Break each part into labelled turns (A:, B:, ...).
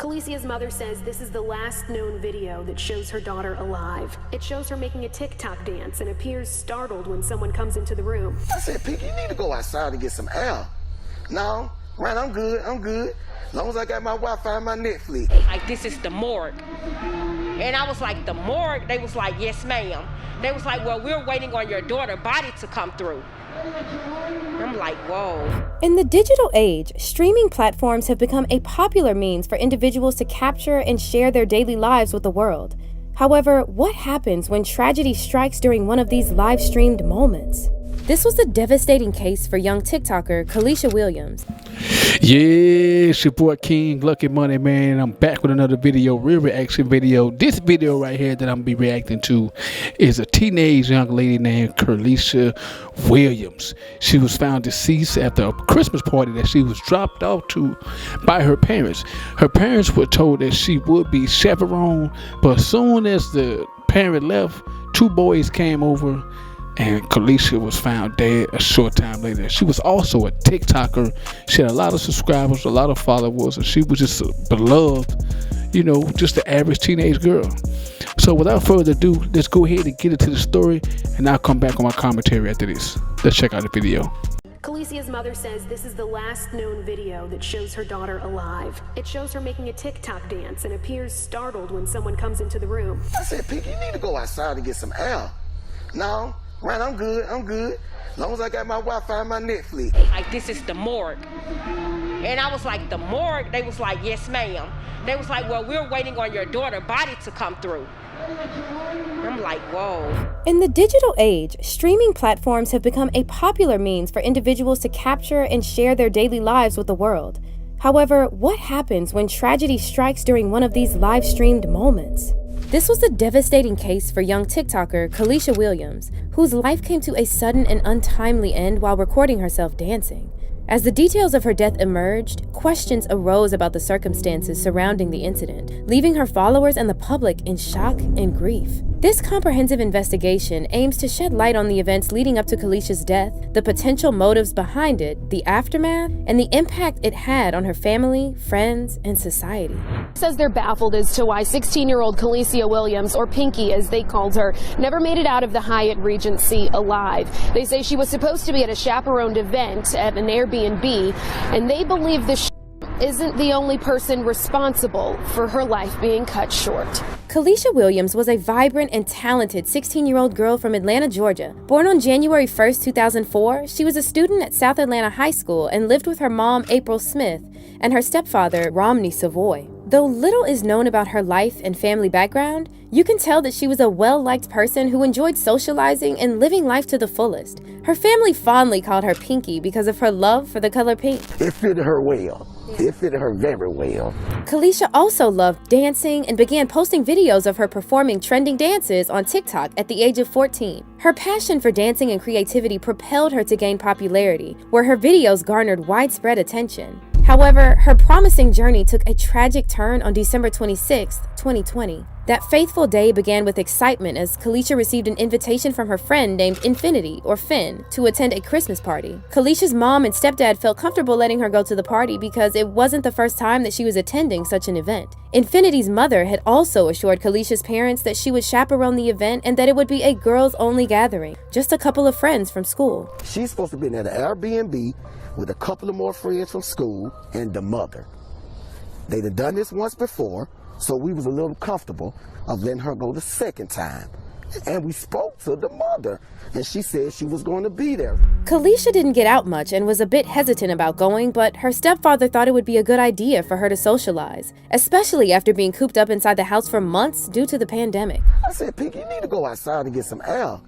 A: Kalicia's mother says this is the last known video that shows her daughter alive. It shows her making a TikTok dance and appears startled when someone comes into the room.
B: I said, Pinky, you need to go outside and get some air. No, Ryan, I'm good. As long as I got my Wi-Fi and my Netflix.
C: Like, this is the morgue. And I was like, the morgue? They was like, yes, ma'am. They was like, well, we're waiting on your daughter's body to come through. I'm like, whoa.
D: In the digital age, streaming platforms have become a popular means for individuals to capture and share their daily lives with the world. However, what happens when tragedy strikes during one of these live-streamed moments? This was a devastating case for young TikToker Kalisha Williams.
E: Yeah, it's your boy King Lucky Money, man. I'm back with another video, real reaction video. This video right here that I'm gonna be reacting to is a teenage young lady named Kalisha Williams. She was found deceased after a Christmas party that she was dropped off to by her parents. Her parents were told that she would be chaperoned, but as soon as the parent left, two boys came over and Kalisha was found dead a short time later. She was also a TikToker. She had a lot of subscribers, a lot of followers, and she was just beloved, you know, just the average teenage girl. So without further ado, let's go ahead and get into the story, and I'll come back on my commentary after this. Let's check out the video.
A: Kalicia's mother says this is the last known video that shows her daughter alive. It shows her making a TikTok dance and appears startled when someone comes into the room.
B: I said, Pinky, you need to go outside and get some air. No, Ryan, I'm good. As long as I got my Wi-Fi and my Netflix.
C: Like, this is the morgue. And I was like, the morgue? They was like, yes, ma'am. They was like, well, we're waiting on your daughter's body to come through. I'm like, whoa.
D: In the digital age, streaming platforms have become a popular means for individuals to capture and share their daily lives with the world. However, what happens when tragedy strikes during one of these live-streamed moments? This was a devastating case for young TikToker Kalisha Williams, whose life came to a sudden and untimely end while recording herself dancing. As the details of her death emerged, questions arose about the circumstances surrounding the incident, leaving her followers and the public in shock and grief. This comprehensive investigation aims to shed light on the events leading up to Kalisha's death, the potential motives behind it, the aftermath, and the impact it had on her family, friends, and society.
A: Says they're baffled as to why 16-year-old Kalicia Williams, or Pinky as they called her, never made it out of the Hyatt Regency alive. They say she was supposed to be at a chaperoned event at an Airbnb, and they believe the isn't the only person responsible for her life being cut short.
D: Kalisha Williams was a vibrant and talented 16-year-old girl from Atlanta, Georgia. Born on January 1st, 2004, she was a student at South Atlanta High School and lived with her mom, April Smith, and her stepfather, Romney Savoy. Though little is known about her life and family background, you can tell that she was a well-liked person who enjoyed socializing and living life to the fullest. Her family fondly called her Pinky because of her love for the color pink.
B: It fitted her well. It fitted her very well.
D: Kalisha also loved dancing and began posting videos of her performing trending dances on TikTok at the age of 14. Her passion for dancing and creativity propelled her to gain popularity, where her videos garnered widespread attention. However, her promising journey took a tragic turn on December 26, 2020. That faithful day began with excitement as Kalisha received an invitation from her friend named Infinity, or Finn, to attend a Christmas party. Kalisha's mom and stepdad felt comfortable letting her go to the party because it wasn't the first time that she was attending such an event. Infinity's mother had also assured Kalisha's parents that she would chaperone the event and that it would be a girls-only gathering, just a couple of friends from school.
B: She's supposed to be in an Airbnb with a couple of more friends from school and the mother. They'd have done this once before, so we was a little comfortable of letting her go the second time. And we spoke to the mother, and she said she was going to be there.
D: Kalisha didn't get out much and was a bit hesitant about going, but her stepfather thought it would be a good idea for her to socialize, especially after being cooped up inside the house for months due to the pandemic.
B: I said, Pinky, you need to go outside and get some air.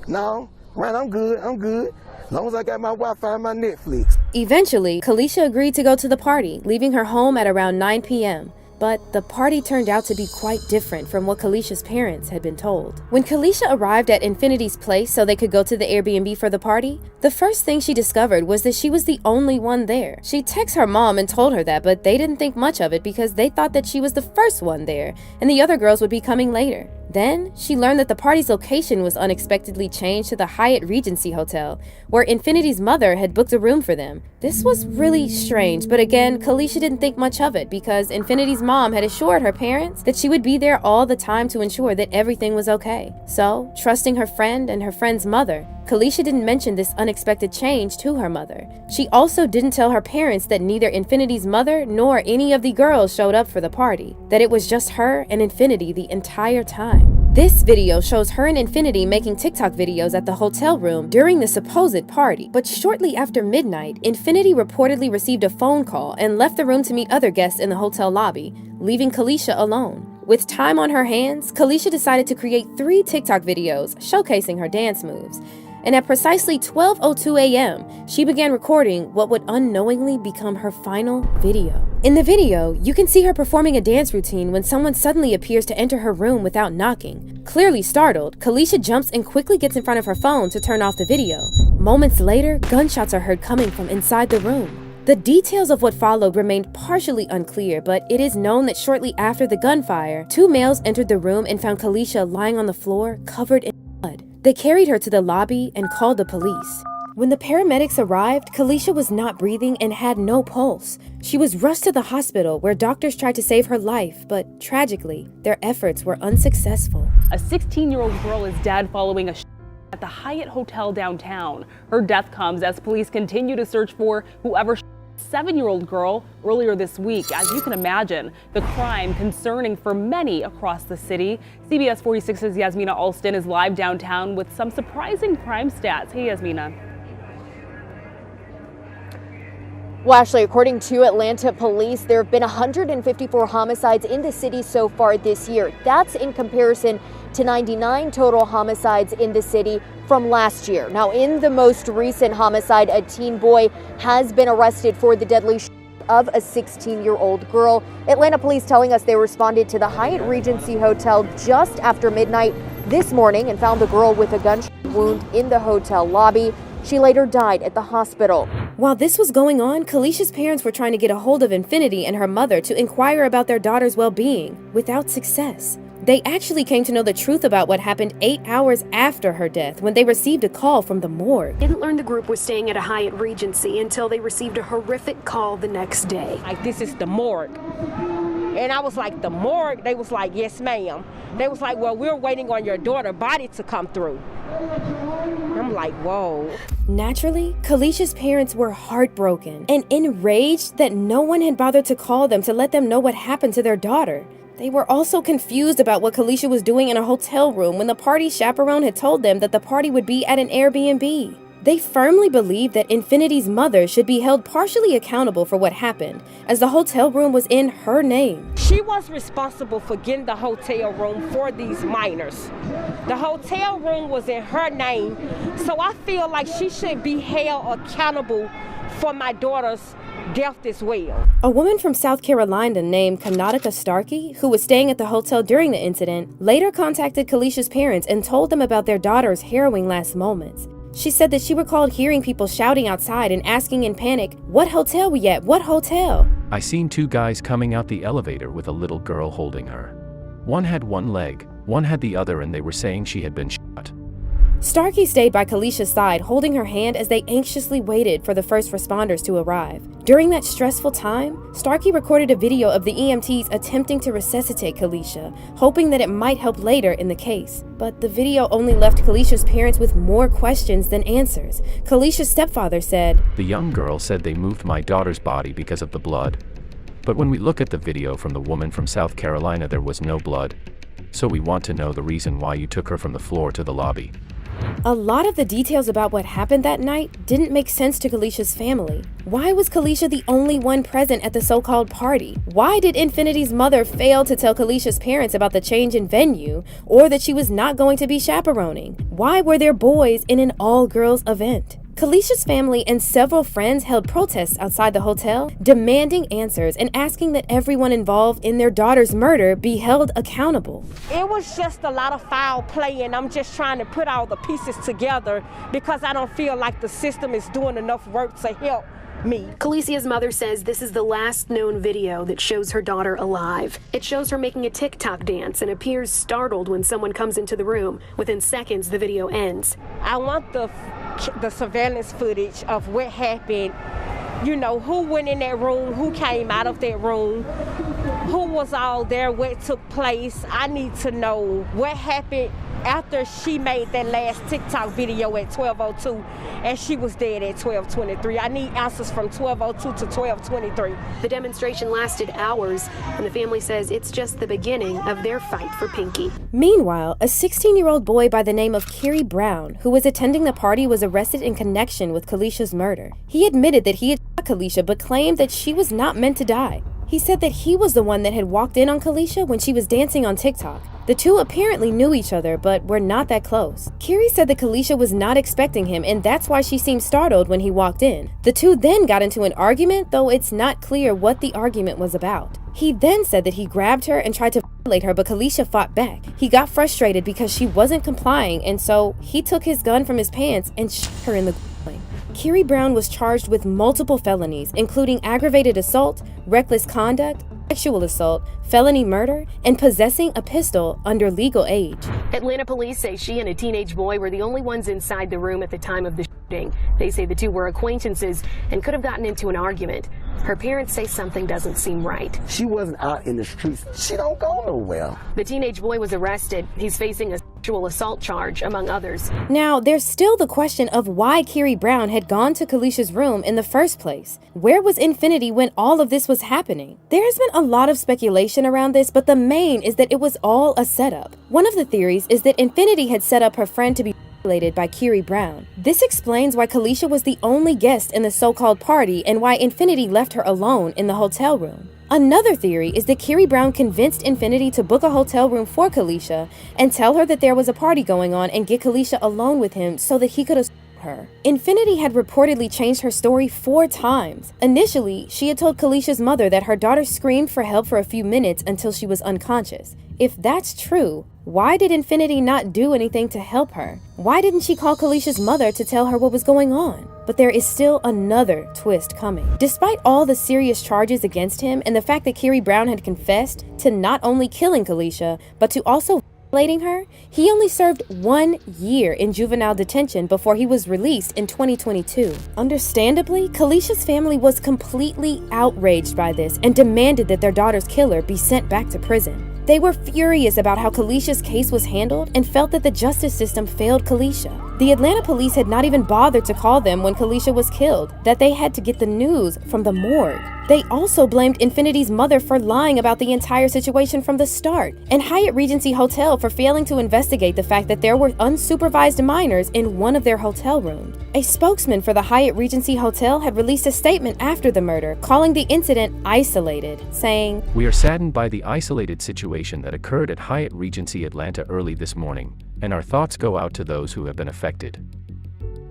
B: No, Ryan, I'm good. As long as I got my Wi-Fi and my Netflix.
D: Eventually, Kalisha agreed to go to the party, leaving her home at around 9 p.m. But the party turned out to be quite different from what Kalisha's parents had been told. When Kalisha arrived at Infinity's place so they could go to the Airbnb for the party, the first thing she discovered was that she was the only one there. She texted her mom and told her that, but they didn't think much of it because they thought that she was the first one there and the other girls would be coming later. Then, she learned that the party's location was unexpectedly changed to the Hyatt Regency Hotel, where Infinity's mother had booked a room for them. This was really strange, but again, Kalisha didn't think much of it because Infinity's mom had assured her parents that she would be there all the time to ensure that everything was okay. So, trusting her friend and her friend's mother, Kalisha didn't mention this unexpected change to her mother. She also didn't tell her parents that neither Infinity's mother nor any of the girls showed up for the party, that it was just her and Infinity the entire time. This video shows her and Infinity making TikTok videos at the hotel room during the supposed party, but shortly after midnight, Infinity reportedly received a phone call and left the room to meet other guests in the hotel lobby, leaving Kalisha alone. With time on her hands, Kalisha decided to create 3 TikTok videos showcasing her dance moves. And at precisely 12:02 a.m., she began recording what would unknowingly become her final video. In the video, you can see her performing a dance routine when someone suddenly appears to enter her room without knocking. Clearly startled, Kalisha jumps and quickly gets in front of her phone to turn off the video. Moments later, gunshots are heard coming from inside the room. The details of what followed remained partially unclear, but it is known that shortly after the gunfire, 2 males entered the room and found Kalisha lying on the floor, covered in blood. They carried her to the lobby and called the police. When the paramedics arrived, Kalisha was not breathing and had no pulse. She was rushed to the hospital where doctors tried to save her life, but tragically, their efforts were unsuccessful.
F: A 16-year-old girl is dead following a at the Hyatt Hotel downtown. Her death comes as police continue to search for whoever 7-year-old girl earlier this week. As you can imagine, the crime concerning for many across the city. CBS 46's Yasmina Alston is live downtown with some surprising crime stats. Hey, Yasmina.
G: Well, Ashley, according to Atlanta police, there have been 154 homicides in the city so far this year. That's in comparison to 99 total homicides in the city from last year. Now, in the most recent homicide, a teen boy has been arrested for the deadly of a 16-year-old girl. Atlanta police telling us they responded to the Hyatt Regency Hotel just after midnight this morning and found the girl with a gunshot wound in the hotel lobby. She later died at the hospital.
D: While this was going on, Kalisha's parents were trying to get a hold of Infinity and her mother to inquire about their daughter's well-being, without success. They actually came to know the truth about what happened 8 hours after her death when they received a call from the morgue.
A: Didn't learn the group was staying at a Hyatt Regency until they received a horrific call the next day.
C: Like, this is the morgue. And I was like, the morgue? They was like, yes, ma'am. They was like, well, we're waiting on your daughter's body to come through. I'm like, whoa.
D: Naturally, Kalisha's parents were heartbroken and enraged that no one had bothered to call them to let them know what happened to their daughter. They were also confused about what Kalisha was doing in a hotel room when the party chaperone had told them that the party would be at an Airbnb. They firmly believed that Infinity's mother should be held partially accountable for what happened, as the hotel room was in her name.
C: She was responsible for getting the hotel room for these minors. The hotel room was in her name, so I feel like she should be held accountable for my daughter's death as well.
D: A woman from South Carolina named Kanadika Starkey, who was staying at the hotel during the incident, later contacted Kalisha's parents and told them about their daughter's harrowing last moments. She said that she recalled hearing people shouting outside and asking in panic, "What hotel we at? What hotel?"
H: I seen 2 guys coming out the elevator with a little girl holding her. One had one leg, one had the other, and they were saying she had been shot.
D: Starkey stayed by Kalisha's side, holding her hand as they anxiously waited for the first responders to arrive. During that stressful time, Starkey recorded a video of the EMTs attempting to resuscitate Kalisha, hoping that it might help later in the case. But the video only left Kalisha's parents with more questions than answers. Kalisha's stepfather said,
H: "The young girl said they moved my daughter's body because of the blood. But when we look at the video from the woman from South Carolina, there was no blood. So we want to know the reason why you took her from the floor to the lobby."
D: A lot of the details about what happened that night didn't make sense to Kalisha's family. Why was Kalisha the only one present at the so-called party? Why did Infinity's mother fail to tell Kalisha's parents about the change in venue or that she was not going to be chaperoning? Why were there boys in an all-girls event? Kalisha's family and several friends held protests outside the hotel, demanding answers and asking that everyone involved in their daughter's murder be held accountable.
C: It was just a lot of foul play, and I'm just trying to put all the pieces together because I don't feel like the system is doing enough work to help me.
A: Kalicia's mother says this is the last known video that shows her daughter alive. It shows her making a TikTok dance and appears startled when someone comes into the room. Within seconds, the video ends.
C: I want the surveillance footage of what happened. You know, who went in that room, who came out of that room, who was all there, what took place. I need to know what happened after she made that last TikTok video at 12:02 and she was dead at 12:23. I need answers from 12:02 to 12:23.
A: The demonstration lasted hours, and the family says it's just the beginning of their fight for Pinky.
D: Meanwhile, a 16-year-old boy by the name of Kerry Brown, who was attending the party, was arrested in connection with Kalicia's murder. He admitted that he had shot Kalicia but claimed that she was not meant to die. He said that he was the one that had walked in on Kalicia when she was dancing on TikTok. The two apparently knew each other, but were not that close. Kerry said that Kalicia was not expecting him, and that's why she seemed startled when he walked in. The two then got into an argument, though it's not clear what the argument was about. He then said that he grabbed her and tried to violate her, but Kalicia fought back. He got frustrated because she wasn't complying, and so he took his gun from his pants and shot her in the groin. Kerry Brown was charged with multiple felonies, including aggravated assault, reckless conduct, sexual assault, felony murder, and possessing a pistol under legal age.
A: Atlanta police say she and a teenage boy were the only ones inside the room at the time of the shooting. They say the two were acquaintances and could have gotten into an argument. Her parents say something doesn't seem right.
B: She wasn't out in the streets. She don't go nowhere.
A: The teenage boy was arrested. He's facing a sexual assault charge, among others.
D: Now, there's still the question of why Kerry Brown had gone to Kalicia's room in the first place. Where was Infinity when all of this was happening? There has been a lot of speculation around this, but the main is that it was all a setup. One of the theories is that Infinity had set up her friend to be by Kerry Brown. This explains why Kalicia was the only guest in the so-called party and why Infinity left her alone in the hotel room. Another theory is that Kerry Brown convinced Infinity to book a hotel room for Kalicia and tell her that there was a party going on and get Kalicia alone with him so that he could assault her. Infinity had reportedly changed her story 4 times. Initially, she had told Kalicia's mother that her daughter screamed for help for a few minutes until she was unconscious. If that's true, why did Infinity not do anything to help her? Why didn't she call Kalicia's mother to tell her what was going on? But there is still another twist coming. Despite all the serious charges against him and the fact that Kerry Brown had confessed to not only killing Kalicia, but to also violating her, he only served 1 year in juvenile detention before he was released in 2022. Understandably, Kalicia's family was completely outraged by this and demanded that their daughter's killer be sent back to prison. They were furious about how Kalicia's case was handled and felt that the justice system failed Kalicia. The Atlanta police had not even bothered to call them when Kalicia was killed, that they had to get the news from the morgue. They also blamed Infinity's mother for lying about the entire situation from the start, and Hyatt Regency Hotel for failing to investigate the fact that there were unsupervised minors in one of their hotel rooms. A spokesman for the Hyatt Regency Hotel had released a statement after the murder, calling the incident isolated, saying,
H: "We are saddened by the isolated situation that occurred at Hyatt Regency Atlanta early this morning, and our thoughts go out to those who have been affected.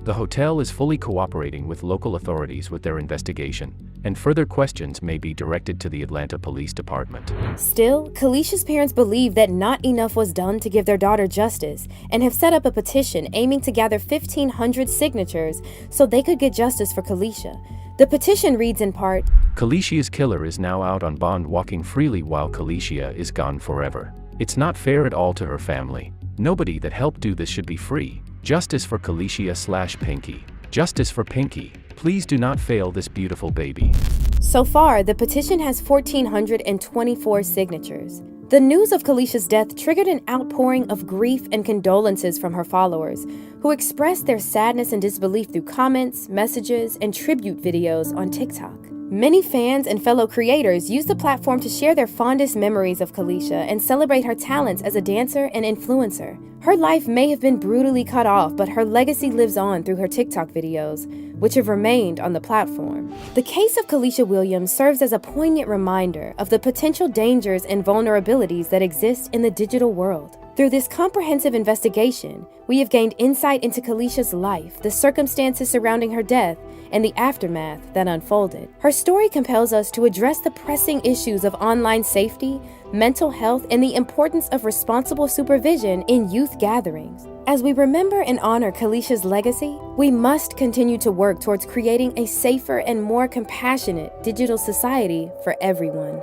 H: The hotel is fully cooperating with local authorities with their investigation, and further questions may be directed to the Atlanta Police Department."
D: Still, Kalicia's parents believe that not enough was done to give their daughter justice and have set up a petition aiming to gather 1,500 signatures so they could get justice for Kalicia. The petition reads in part,
H: "Kalicia's killer is now out on bond walking freely while Kalicia is gone forever. It's not fair at all to her family. Nobody that helped do this should be free. Justice for Kalicia/Pinky. Justice for Pinky. Please do not fail this beautiful baby."
D: So far, the petition has 1,424 signatures. The news of Kalicia's death triggered an outpouring of grief and condolences from her followers, who expressed their sadness and disbelief through comments, messages, and tribute videos on TikTok. Many fans and fellow creators used the platform to share their fondest memories of Kalicia and celebrate her talents as a dancer and influencer. Her life may have been brutally cut off, but her legacy lives on through her TikTok videos, which have remained on the platform. The case of Kalicia Williams serves as a poignant reminder of the potential dangers and vulnerabilities that exist in the digital world. Through this comprehensive investigation, we have gained insight into Kalicia's life, the circumstances surrounding her death, and the aftermath that unfolded. Her story compels us to address the pressing issues of online safety, mental health, and the importance of responsible supervision in youth gatherings. As we remember and honor Kalicia's legacy, we must continue to work towards creating a safer and more compassionate digital society for everyone.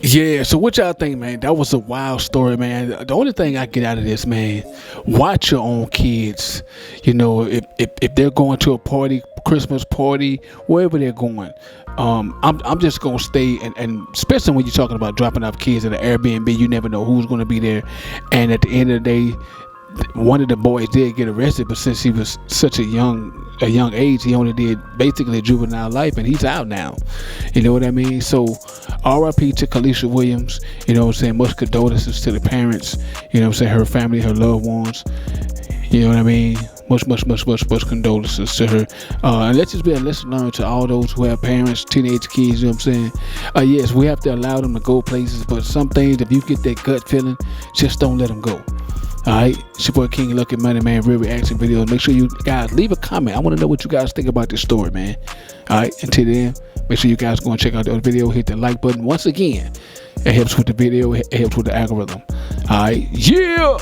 E: Yeah, so what y'all think, man? That was a wild story, man. The only thing I get out of this, man, watch your own kids. You know, if they're going to a party, Christmas party, wherever they're going, I'm just gonna stay and especially when you're talking about dropping off kids at an Airbnb, you never know who's gonna be there. And at the end of the day, one of the boys did get arrested, but since he was such a young age, he only did basically juvenile life, and he's out now. You know what I mean? So R.I.P. to Kalicia Williams. You know what I'm saying? Much condolences to the parents. You know what I'm saying? Her family, her loved ones. You know what I mean? Much condolences to her. And let's just be a lesson learned to all those who have parents, teenage kids, you know what I'm saying? Yes, we have to allow them to go places, but some things, if you get that gut feeling, just don't let them go. Alright, it's your boy King Lucky Money, man. Real reaction videos. Make sure you guys leave a comment. I want to know what you guys think about this story, man. Alright, until then, make sure you guys go and check out the other video. Hit the like button once again. It helps with the video. It helps with the algorithm. Alright, yeah!